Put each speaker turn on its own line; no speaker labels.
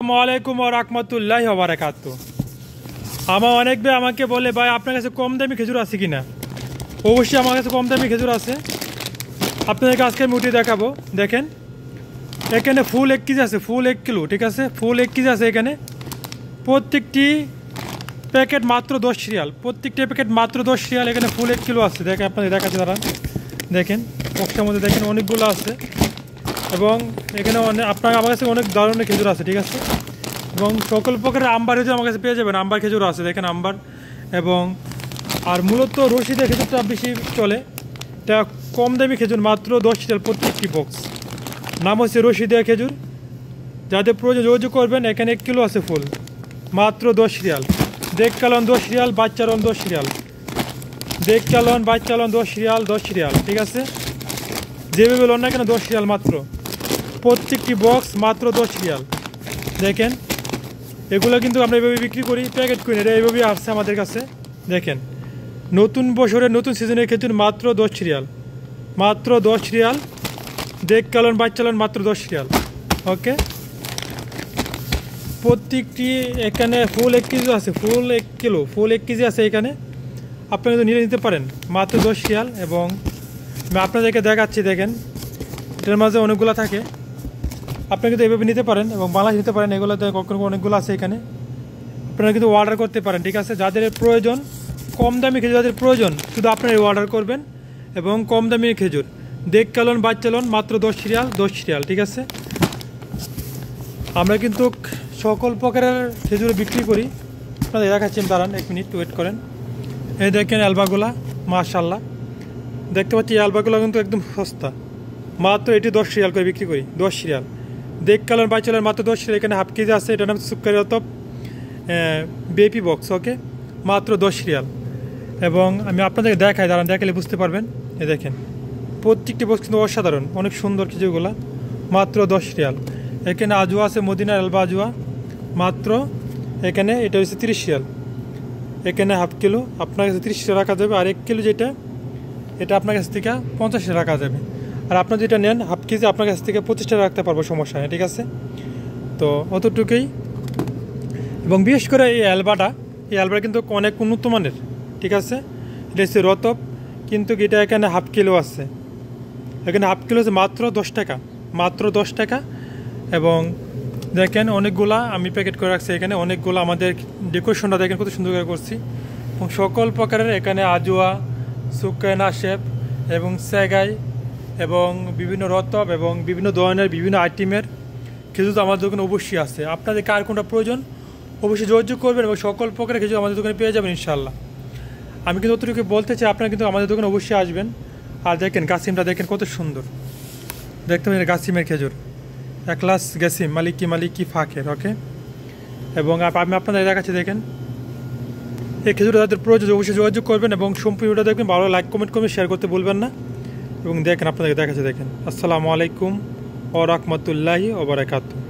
আসসালামু আলাইকুম ওয়া রাহমাতুল্লাহি ওয়া বারাকাতুহু। আমার অনেক ভাই আমাকে বলে ভাই আপনার কাছে কম দামি খেজুর আছে কিনা। অবশ্যই আমার কাছে কম দামি খেজুর আছে, আপনাদেরকে আজকে আমি উঠিয়ে দেখাবো। দেখেন এখানে ফুল 1 কেজি আছে, ফুল 1 কিলো, ঠিক আছে, ফুল 1 কেজি আছে এখানে। প্রত্যেকটি প্যাকেট মাত্র 10 রিয়াল, প্রত্যেকটি প্যাকেট মাত্র 10 রিয়াল। এখানে ফুল 1 কিলো আছে, দেখেন আপনাদের দেখাচ্ছে দাঁড়ান। দেখেন বক্সটার মধ্যে দেখেন অনেকগুলো আছে এবং এখানে আপনার আমার কাছে অনেক ধরনের খেজুর আছে, ঠিক আছে। এবং সকল প্রকারের আম্বার খেজুর আমার কাছে পেয়ে যাবেন, আম্বার খেজুর আছে দেখেন আম্বার। এবং আর মূলত রশিদের খেজুরটা বেশি চলে, এটা কম দামি খেজুর, মাত্র 10 রিয়াল প্রত্যেকটি বক্স। নাম হচ্ছে রশিদের খেজুর। যাদের প্রয়োজন যোগাযোগ করবেন। এখানে 1 কিলো আছে ফুল, মাত্র 10 রিয়াল। দেখ চালন 10 রিয়াল, বাচ্চালন 10 রিয়াল। দেখ চালন বাচ্চালন 10 রিয়াল, 10 রিয়াল, ঠিক আছে। যেভাবে লোন না কেন 10 রিয়াল মাত্র, প্রত্যেকটি বক্স মাত্র 10 রিয়াল। দেখেন এগুলো কিন্তু আমরা এভাবে বিক্রি করি, প্যাকেট করি, এটা এইভাবেই আসছে আমাদের কাছে। দেখেন নতুন বছরের নতুন সিজনের খেজুর মাত্র 10 রিয়াল, মাত্র 10 রিয়াল। দেখ চালন বাচ্চালন মাত্র 10 রিয়াল। ওকে, প্রত্যেকটি এখানে ফুল 1 কেজি আছে, ফুল 1 কিলো, ফুল 1 কেজি আছে এখানে। আপনারা কিন্তু নিয়ে নিতে পারেন মাত্র 10 রিয়াল। এবং আমি আপনাদেরকে দেখাচ্ছি, দেখেন এটার মাঝে অনেকগুলো থাকে, আপনারা কিন্তু এইভাবে নিতে পারেন এবং বাংলাদেশ নিতে পারেন। এগুলোতে কখনো অনেকগুলো আছে এখানে, আপনারা কিন্তু অর্ডার করতে পারেন, ঠিক আছে। যাদের প্রয়োজন কম দামি খেজুর, যাদের প্রয়োজন শুধু আপনারা অর্ডার করবেন। এবং কম দামি খেজুর দেখ চালন বাচ্চালন মাত্র 10 রিয়াল, 10 রিয়াল, ঠিক আছে। আমরা কিন্তু সকল প্রকারের খেজুর বিক্রি করি, আপনাদের দেখাচ্ছি। দাঁড়ান 1 মিনিট ওয়েট করেন। এই দেখেন অ্যালবাগুলা, মাশাআল্লাহ দেখতে পাচ্ছি। অ্যালবাগুলো কিন্তু একদম সস্তা, মাত্র এটি 10 রিয়াল করে বিক্রি করি, 10 রিয়াল। দেখ কালার বাই চালার মাত্র 10 রিয়াল। এখানে হাফ কেজি আছে, এটার নাম সুক্কারি অতপ বেপি বক্স। ওকে, মাত্র 10 রিয়াল। এবং আমি আপনাদেরকে দেখাই, দাঁড়ান দেখালে বুঝতে পারবেন। এ দেখেন প্রত্যেকটি বক্স কিন্তু অসাধারণ, অনেক সুন্দর খেজুরগুলা, মাত্র 10 রিয়াল। এখানে আজুয়া আছে, মদিনার আলবা আজুয়া, মাত্র এখানে এটা হচ্ছে 30 রিয়াল। এখানে হাফ কিলো আপনার কাছে 30 রিয়াল রাখা যাবে, আর 1 কিলো যেটা এটা আপনার কাছ থেকে 50 রিয়াল রাখা যাবে। আর আপনার যেটা নেন হাফ কেজি, আপনার কাছ থেকে 25 টাকা রাখতে পারবো, সমস্যা নেই, ঠিক আছে। তো অতটুকুই। এবং বিশেষ করে এই অ্যালবাটা, এই অ্যালবাটা কিন্তু অনেক উন্নত মানের, ঠিক আছে। এটা হচ্ছে রতব, কিন্তু এটা এখানে হাফ কিলো আছে, এখানে হাফ কিলো আছে মাত্র 10 টাকা, মাত্র 10 টাকা। এবং দেখেন অনেকগুলা আমি প্যাকেট করে রাখছি এখানে, অনেকগুলো আমাদের ডেকোরেশনটা দেখেন কত সুন্দর করে করছি। এবং সকল প্রকারের এখানে আজুয়া, সুক্কাই নাশেপ এবং সেগাই এবং বিভিন্ন রতব এবং বিভিন্ন ধরনের বিভিন্ন আইটেমের খেজুর আমাদের দোকানে অবশ্যই আছে। আপনাদের কার কোনটা প্রয়োজন অবশ্যই যোগাযোগ করবেন এবং সকল প্রকারের খেজুর আমাদের দোকানে পেয়ে যাবেন ইনশাআল্লাহ। আমি কিন্তু অতটুকু বলতে চাই, আপনারা কিন্তু আমাদের দোকানে অবশ্যই আসবেন। আর দেখেন গাছিমটা দেখেন কত সুন্দর, দেখতে পাবেন গাছিমের খেজুর, একলাস গাছিম, মালিকি মালিকি ফাঁকের। ওকে, এবং আমি আপনাদের দেখাচ্ছি, দেখেন এই খেজুরটা যাদের প্রয়োজন অবশ্যই যোগাযোগ করবেন এবং সম্পূর্ণটা দেখবেন। ভালো লাইক কমেন্ট করবেন, শেয়ার করতে ভুলবেন না। এবং দেখেন আপনাদেরকে দেখাচ্ছি, দেখেন। আসসালামু আলাইকুম ওয়া রাহমাতুল্লাহি ওয়া বারাকাতুহু।